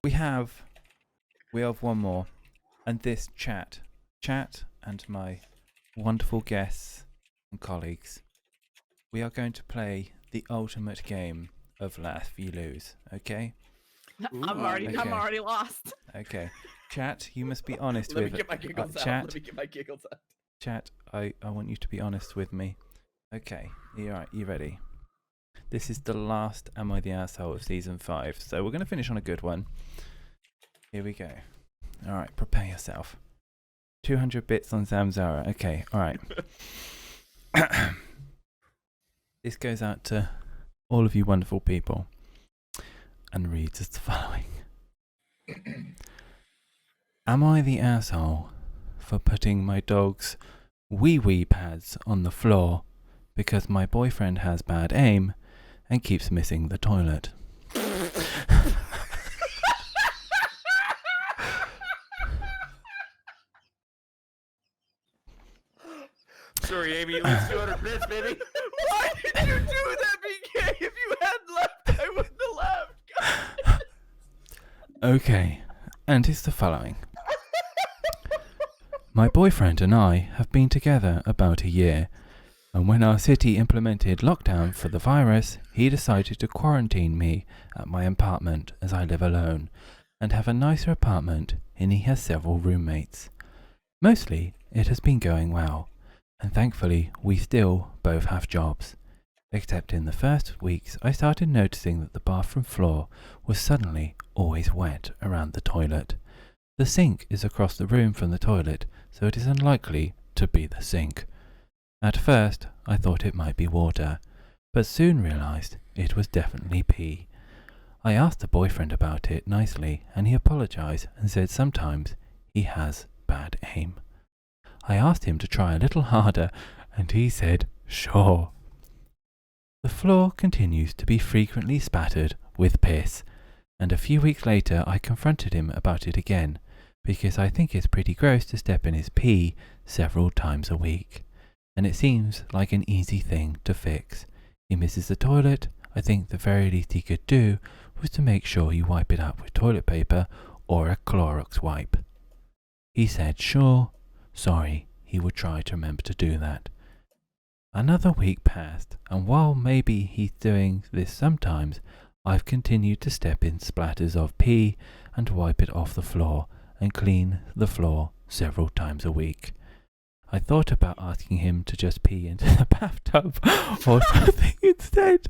We have one more, and this chat, and my wonderful guests and colleagues. We are going to play the ultimate game of laugh you lose. Okay. I'm already lost. Okay. Chat, you must be honest Let with me get my giggles out. chat. Let me get my giggles out. Chat, I want you to be honest with me. Okay. You ready? This is the last Am I the Asshole of season 5, so we're going to finish on a good one. Here we go. All right, prepare yourself. 200 bits on Zamzara. Okay, all right. This goes out to all of you wonderful people and reads as the following. Am I the asshole for putting my dog's wee pads on the floor because my boyfriend has bad aim and keeps missing the toilet? Sorry, Amy, at least 200 bits, baby. Why did you do that, BK? If you hadn't left, I wouldn't have left. Okay, and it's the following. My boyfriend and I have been together about a year, and when our city implemented lockdown for the virus, he decided to quarantine me at my apartment as I live alone, and have a nicer apartment, and he has several roommates. Mostly, it has been going well, and thankfully we still both have jobs. Except in the first weeks, I started noticing that the bathroom floor was suddenly always wet around the toilet. The sink is across the room from the toilet, so it is unlikely to be the sink. At first, I thought it might be water, but soon realized it was definitely pee. I asked the boyfriend about it nicely, and he apologized and said sometimes he has bad aim. I asked him to try a little harder, and he said, sure. The floor continues to be frequently spattered with piss, and a few weeks later I confronted him about it again, because I think it's pretty gross to step in his pee several times a week, and it seems like an easy thing to fix. He misses the toilet. I think the very least he could do was to make sure you wipe it up with toilet paper or a Clorox wipe. He said sure, sorry, he would try to remember to do that. Another week passed, and while maybe he's doing this sometimes, I've continued to step in splatters of pee and wipe it off the floor and clean the floor several times a week. I thought about asking him to just pee into the bathtub or something instead.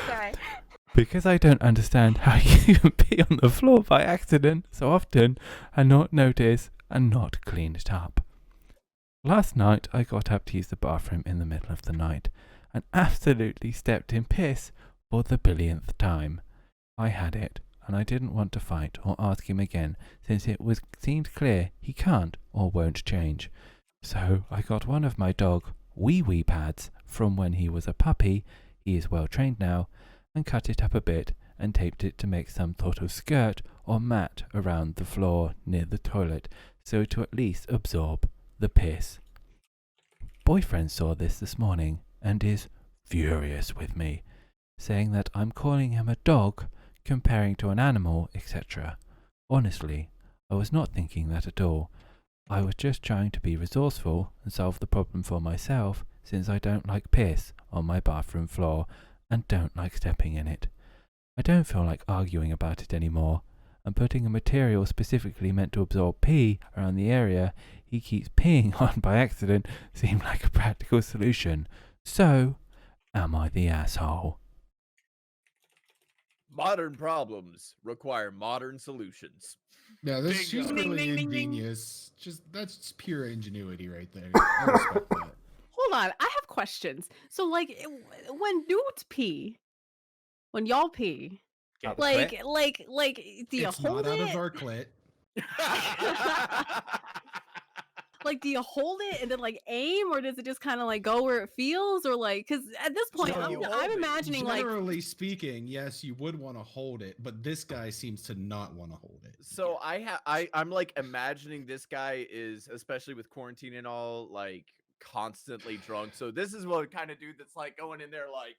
Sorry. Because I don't understand how you can pee on the floor by accident so often and not notice and not clean it up. Last night I got up to use the bathroom in the middle of the night and absolutely stepped in piss for the billionth time. I had it, and I didn't want to fight or ask him again since it seemed clear he can't or won't change. So I got one of my dog wee pads from when he was a puppy, he is well trained now, and cut it up a bit and taped it to make some sort of skirt or mat around the floor near the toilet so to at least absorb the piss. Boyfriend saw this morning and is furious with me, saying that I'm calling him a dog, comparing to an animal, etc. Honestly, I was not thinking that at all. I was just trying to be resourceful and solve the problem for myself, since I don't like piss on my bathroom floor and don't like stepping in it. I don't feel like arguing about it anymore, and putting a material specifically meant to absorb pee around the area he keeps peeing on by accident seemed like a practical solution. So, am I the asshole? Modern problems require modern solutions. Yeah, this Bingo. she's Ding, really ding, ding, ding. ingenious. That's just pure ingenuity right there. I respect that. Hold on, I have questions. So, like, when dudes pee, when y'all pee, Out the like, clit? do you It's hold not out it? of our clit. Like, do you hold it and then like aim, or does it just kind of like go where it feels, or like? Because at this point, No, you hold I'm it. imagining like. Generally speaking, yes, you would want to hold it, but this guy seems to not want to hold it. So I'm like imagining this guy is, especially with quarantine and all, like constantly drunk. So this is what kind of dude that's like going in there like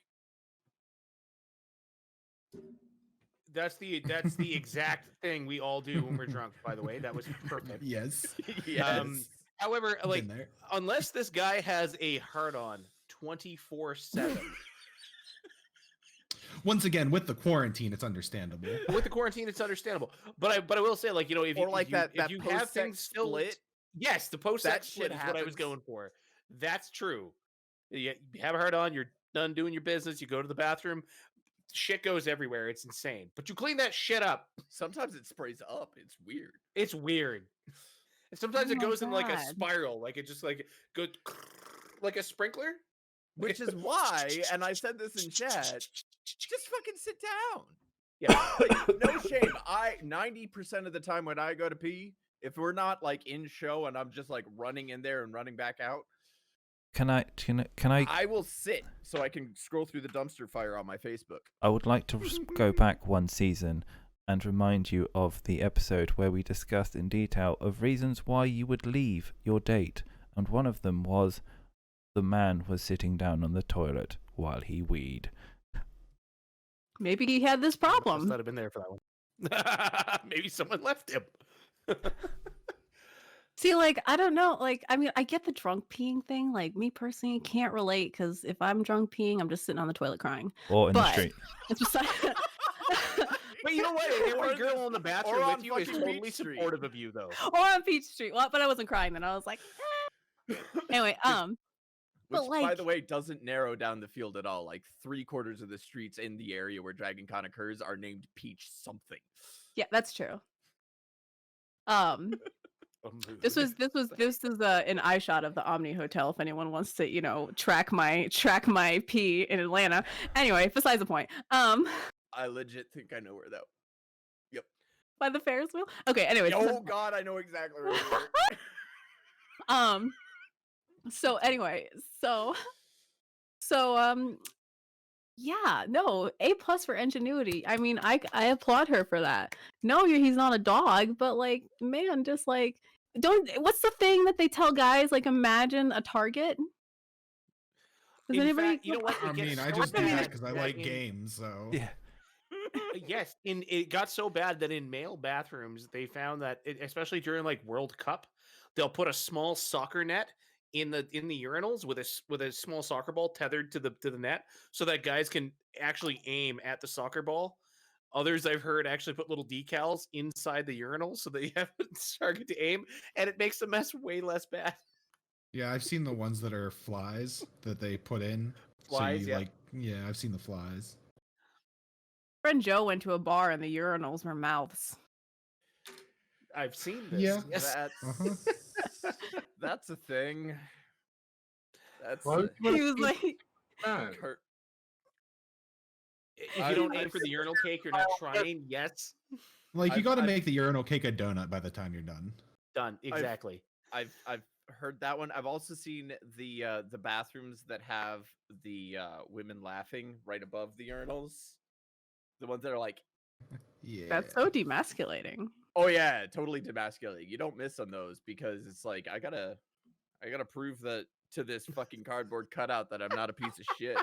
That's the exact thing we all do when we're drunk. By the way, that was perfect. Yes. Yes. However, like Been there. unless this guy has a hard on 24/7. Once again, with the quarantine, it's understandable. With the quarantine, it's understandable. But I will say, like, you know, if Or you like if you, that if you have post-sex things still split. yes, the post That sex split shit is what I was happens. going for. That's true. You have a hard on, you're done doing your business, you go to the bathroom, shit goes everywhere. It's insane. But you clean that shit up. Sometimes it sprays up. It's weird. It's weird. And sometimes Oh it my goes in like a God. spiral, like it just like goes like a sprinkler. Which is why, and I said this in chat, just fucking sit down. Yeah. Like, no shame. 90% of the time when I go to pee, if we're not like in show and I'm just like running in there and running back out, Can I? I will sit so I can scroll through the dumpster fire on my Facebook. I would like to go back one season and remind you of the episode where we discussed in detail of reasons why you would leave your date, and one of them was the man was sitting down on the toilet while he weed. Maybe he had this Must problem. not have been there for that one. Maybe someone left him. See, like, I don't know. Like, I mean, I get the drunk peeing thing. Like, me personally can't relate because if I'm drunk peeing, I'm just sitting on the toilet crying. Or in the But- street. It's beside. But you know what? Every girl in the bathroom on with you is fucking totally Beach Street. supportive of you, though. Or on Peach Street. Well, but I wasn't crying then. I was like, eh. Anyway, Which, But, by like- the way, doesn't narrow down the field at all. Like 3/4 of the streets in the area where DragonCon occurs are named Peach something. yeah, that's true. This is an eye shot of the Omni Hotel. If anyone wants to, you know, track my pee in Atlanta. Anyway, besides the point. I legit think I know where that. By the Ferris wheel. Okay. Anyway. Oh God, I know exactly where. you were. So anyway, yeah, no, A+ for ingenuity. I mean, I applaud her for that. No, he's not a dog, but like, man, just like, what's the thing that they tell guys? Like, imagine a target. Does In anybody? fact, you know what? I It gets mean, I so just do bad that because I like in- games. So Yeah. Yes, it got so bad that in male bathrooms they found that, especially during like World Cup, they'll put a small soccer net in the urinals with a small soccer ball tethered to the net, so that guys can actually aim at the soccer ball. Others I've heard actually put little decals inside the urinal so they have a target to aim, and it makes the mess way less bad. yeah, I've seen the ones that are flies that they put in. Flies, so yeah. yeah, I've seen the flies. Friend Joe went to a bar and the urinals were mouths. I've seen this. Yeah. Yes. Uh-huh. That's a thing. That's Well, a- He was like, No. Kurt- If you don't aim for the urinal cake, you're not trying. Yes, Like you I've- got to I've- make the urinal cake a donut by the time you're done. done exactly. I've heard that one. I've also seen the bathrooms that have the women laughing right above the urinals. The ones that are like, Yeah. that's so demasculating. oh yeah, totally demasculating. You don't miss on those because it's like I gotta prove that to this fucking cardboard cutout that I'm not a piece of shit.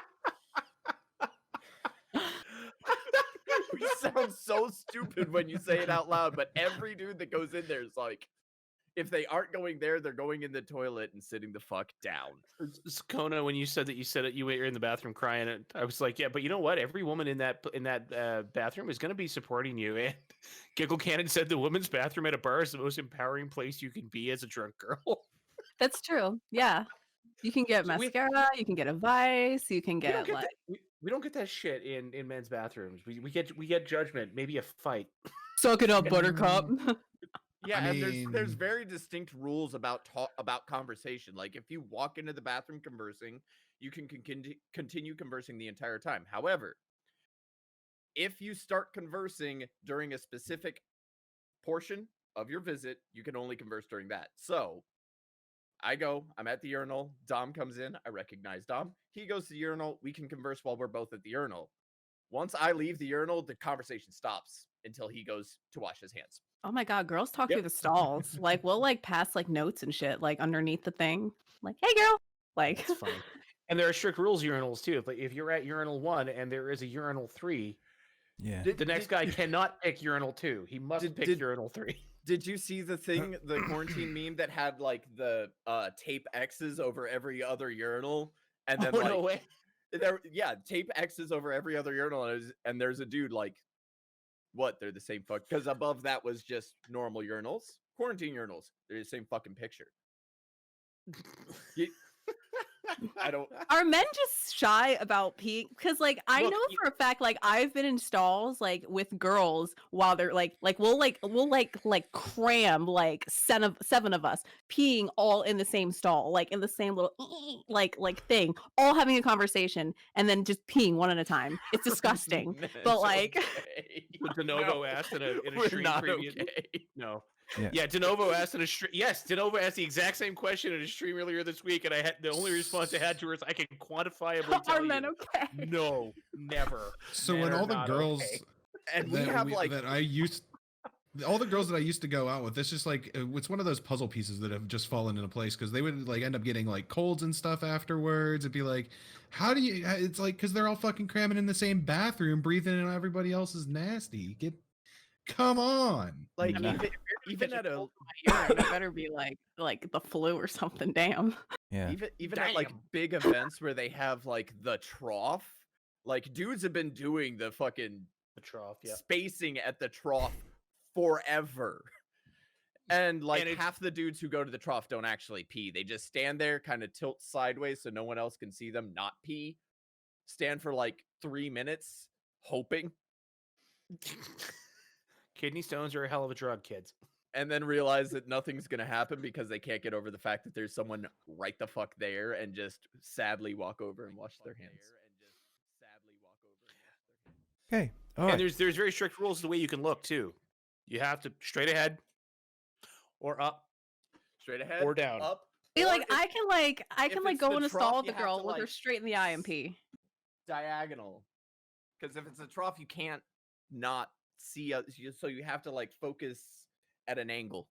You sound so stupid when you say it out loud, but every dude that goes in there is like, if they aren't going there, they're going in the toilet and sitting the fuck down. Kona, when you said that you were in the bathroom crying, and I was like, yeah, but you know what? Every woman in that bathroom is going to be supporting you. And Giggle Cannon said the women's bathroom at a bar is the most empowering place you can be as a drunk girl. That's true. Yeah. You can get So we- mascara, you can get advice, you can We don't get get like that, we don't get that shit in men's bathrooms. We get judgment, maybe a fight. suck it up, buttercup. Yeah, I and there's mean- very distinct rules about conversation. Like if you walk into the bathroom conversing, you can continue conversing the entire time. However, if you start conversing during a specific portion of your visit, you can only converse during that. So I'm at the urinal, Dom comes in, I recognize Dom. He goes to the urinal, we can converse while we're both at the urinal. Once I leave the urinal, the conversation stops until he goes to wash his hands. Oh my god, girls talk Yep. through the stalls. Like we'll like pass like notes and shit like underneath the thing. Like, hey girl. Like It's funny. And there are strict rules urinals too. If you're at urinal 1 and there is a urinal 3, Yeah. The next guy cannot pick urinal 2. He must pick urinal 3. Did you see the thing, the quarantine meme that had like the tape X's over every other urinal, and then no way. tape X's over every other urinal, and there's a dude like, what? They're the same fuck. Because above that was just normal urinals, quarantine urinals. They're the same fucking picture. I don't. Are men just shy about peeing? Because like I Look, know for a fact, like I've been in stalls like with girls while they're we'll cram like seven of us peeing all in the same stall, like in the same little like thing, all having a conversation and then just peeing one at a time. It's disgusting. But like De Novo asked in a stream previous. Okay. No. Yeah. De Novo asked in a stream. Yes, De Novo asked the exact same question in a stream earlier this week, and I had the only response I had to her is, "I can quantifiably tell are men you, okay? no, never." So Men when are all the not girls okay. And we have like all the girls that I used to go out with, it's just like it's one of those puzzle pieces that have just fallen into place because they would like end up getting like colds and stuff afterwards. It'd be like, how do you? It's like because they're all fucking cramming in the same bathroom, breathing in everybody else's nasty. Come on, like I mean, even at a it better be like the flu or something. Damn. Yeah. even at like big events where they have like the trough, like dudes have been doing the fucking The trough, yeah. spacing at the trough forever. And like half the dudes who go to the trough don't actually pee. They just stand there, kind of tilt sideways so no one else can see them not pee. Stand for like 3 minutes, hoping. Kidney stones are a hell of a drug, kids. And then realize that nothing's going to happen because they can't get over the fact that there's someone right the fuck there and just sadly walk over and wash their hands. Okay. All And right. there's very strict rules the way you can look too. You have to straight ahead, or up, Straight ahead or down. Up. I feel or like if I can if like it's go the in a trough, stall with you a have girl, to, look her like, straight in the eye and pee. diagonal. Because if it's a trough, you can't not see so you have to like focus at an angle.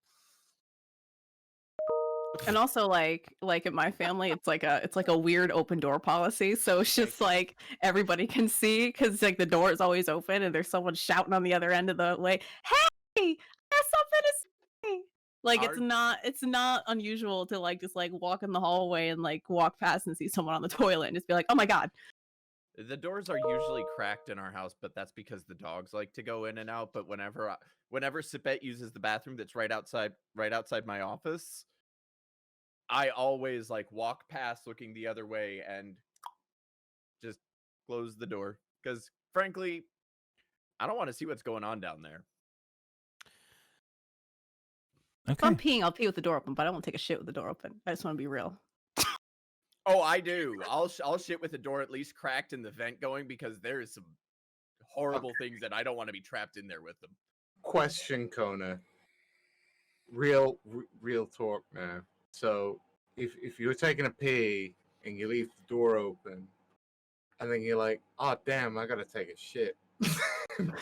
And also like in my family, it's like a weird open door policy. So it's just like everybody can see because like the door is always open and there's someone shouting on the other end of the way, "Hey, I have something to say." Like it's not unusual to like just like walk in the hallway and like walk past and see someone on the toilet and just be like, "Oh my god." The doors are usually cracked in our house, but that's because the dogs like to go in and out. But whenever Sipet uses the bathroom that's right outside my office, I always like walk past looking the other way and just close the door. Because frankly, I don't want to see what's going on down there. If Okay. I'm peeing, I'll pee with the door open, but I won't take a shit with the door open. I just want to be real. Oh, I do. I'll shit with the door at least cracked and the vent going because there is some horrible things that I don't want to be trapped in there with them. Question, Kona. Real talk now. So, if you're taking a pee and you leave the door open, and then you're like, "Oh damn, I gotta take a shit."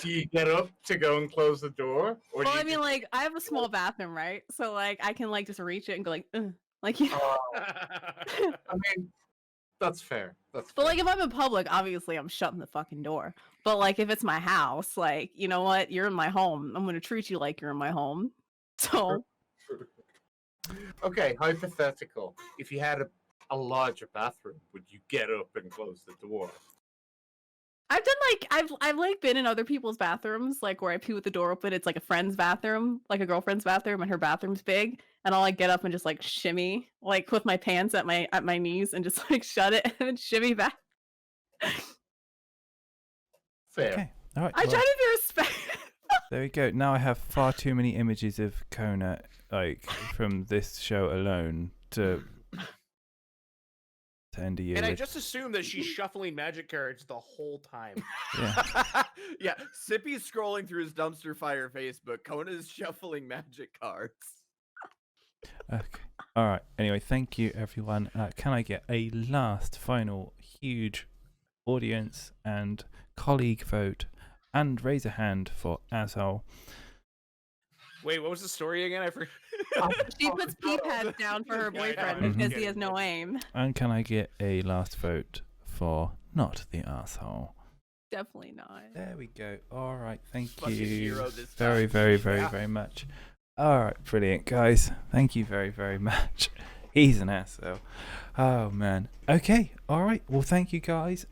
Do you get up to go and close the door? Or Well, I mean, like I have a small bathroom, right? So like I can like just reach it and go like, ugh. Like you know. I mean, that's fair. But like if I'm in public, obviously I'm shutting the fucking door. But like if it's my house, like you know what, you're in my home. I'm gonna treat you like you're in my home. So okay, hypothetical. If you had a larger bathroom, would you get up and close the door? I've done like I've like been in other people's bathrooms, like where I pee with the door open. It's like a friend's bathroom, like a girlfriend's bathroom, and her bathroom's big. And I'll like get up and just like shimmy, like with my pants at my knees, and just like shut it and then shimmy back. Fair. Okay. All right. I try to be respectful. There we go. Now I have far too many images of Kona, like from this show alone, to end a year. And I with. just assume that she's shuffling magic cards the whole time. Yeah. Yeah, Sippy's scrolling through his dumpster fire Facebook. Kona's shuffling magic cards. Okay. All right. Anyway, thank you, everyone. Can I get a last, final, huge audience and colleague vote and raise a hand for asshole? Wait, what was the story again? I forgot. She puts pee pads down for her Yeah, I know. boyfriend because Mhm. he has no aim. And can I get a last vote for not the asshole? Definitely not. There we go. All right, thank Fucking you hero this very, time. very, very, Yeah. very much. All right, brilliant, guys. Thank you very, very much. He's an asshole. Oh man. Okay. All right. Well, thank you, guys.